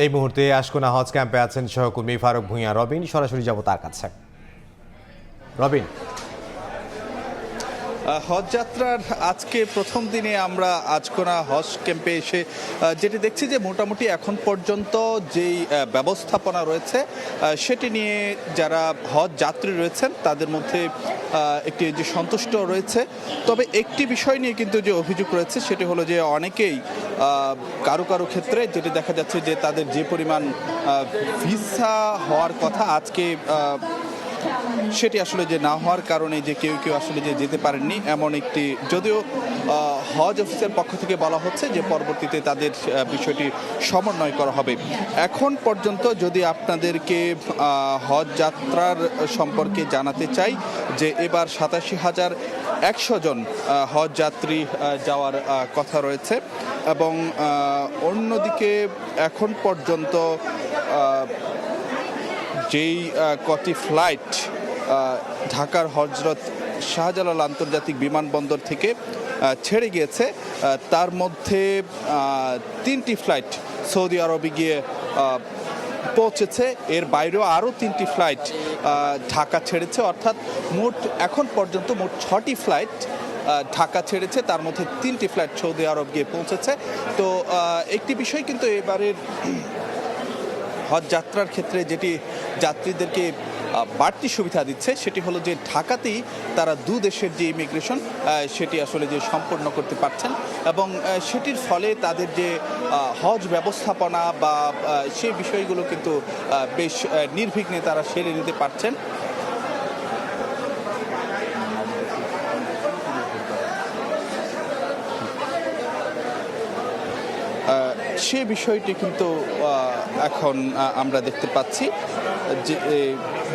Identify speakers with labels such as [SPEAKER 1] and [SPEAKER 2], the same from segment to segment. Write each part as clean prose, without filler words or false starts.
[SPEAKER 1] এই মুহূর্তে আশকোনা হজ ক্যাম্পে আছেন সহকর্মী ফারুক ভূঁইয়া রবিন। সরাসরি যাব তার কাছে। রবিন,
[SPEAKER 2] হজ যাত্রার আজকে প্রথম দিনে আমরা আজকোনা হজ ক্যাম্পে এসে যেটি দেখছি যে মোটামুটি এখন পর্যন্ত যেই ব্যবস্থাপনা রয়েছে সেটি নিয়ে যারা হজ যাত্রী রয়েছেন তাদের মধ্যে একটি যে সন্তুষ্ট রয়েছে। তবে একটি বিষয় নিয়ে কিন্তু যে অভিযোগ রয়েছে সেটি হলো যে অনেকেই কারো কারো ক্ষেত্রে যেটি দেখা যাচ্ছে যে তাদের যে পরিমাণ ভিসা হওয়ার কথা আজকে সেটি আসলে যে না হওয়ার কারণে যে কেউ কেউ আসলে যে যেতে পারেননি এমন একটি, যদিও হজ অফিসের পক্ষ থেকে বলা হচ্ছে যে পরবর্তীতে তাদের বিষয়টি সমন্বয় করা হবে। এখন পর্যন্ত যদি আপনাদেরকে হজ যাত্রার সম্পর্কে জানাতে চাই যে এবার ৮৭,১০০ জন হজ যাত্রী যাওয়ার কথা রয়েছে এবং অন্যদিকে এখন পর্যন্ত যেই কটি ফ্লাইট ঢাকার হজরত শাহজালাল আন্তর্জাতিক বিমানবন্দর থেকে ছেড়ে গিয়েছে তার মধ্যে 3টি ফ্লাইট সৌদি আরবে গিয়ে পৌঁছেছে। এর বাইরেও আরও 3টি ফ্লাইট ঢাকা ছেড়েছে, অর্থাৎ মোট এখন পর্যন্ত মোট 6টি ফ্লাইট ঢাকা ছেড়েছে, তার মধ্যে 3টি ফ্লাইট সৌদি আরব গিয়ে পৌঁছেছে। তো একটি বিষয় কিন্তু এবারের হজ যাত্রার ক্ষেত্রে যেটি যাত্রীদেরকে বাড়তি সুবিধা দিচ্ছে সেটি হলো যে ঢাকাতেই তারা দু দেশের যে ইমিগ্রেশন সেটি আসলে যে সম্পন্ন করতে পারছেন এবং সেটির ফলে তাদের যে হজ ব্যবস্থাপনা বা সেই বিষয়গুলো কিন্তু বেশ নির্বিঘ্নে তারা সেরে নিতে পারছেন। সে বিষয়টি কিন্তু এখন আমরা দেখতে পাচ্ছি যে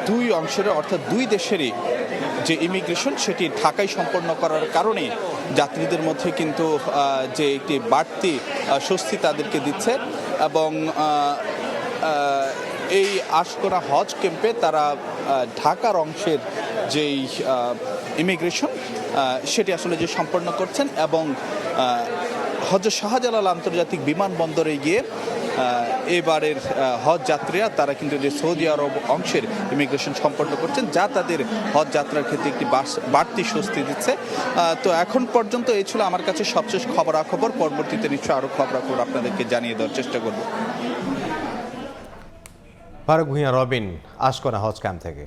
[SPEAKER 2] দুই অংশের অর্থাৎ দুই দেশেরই যে ইমিগ্রেশন সেটি ঢাকায় সম্পন্ন করার কারণে যাত্রীদের মধ্যে কিন্তু যে একটি বাড়তি স্বস্তি তাদেরকে দিচ্ছে এবং এই আশকোনা হজ ক্যাম্পে তারা ঢাকার অংশের যেই ইমিগ্রেশন সেটি আসলে যে সম্পন্ন করছেন এবং হজরত শাহজালাল আন্তর্জাতিক বিমানবন্দরে গিয়ে এবারের হজ যাত্রীরা তারা কিন্তু যে সৌদি আরব অংশের ইমিগ্রেশন সম্পন্ন করছেন, যা তাদের হজ যাত্রার ক্ষেত্রে একটি বাড়তি স্বস্তি দিচ্ছে। তো এখন পর্যন্ত এই ছিল আমার কাছে সবশেষ খবরাখবর। পরবর্তীতে নিশ্চয়ই আরও খবরাখবর আপনাদেরকে জানিয়ে দেওয়ার চেষ্টা করব।
[SPEAKER 1] ফারুক ভূঁইয়া রবিন, আশকোনা হজ ক্যাম্প থেকে।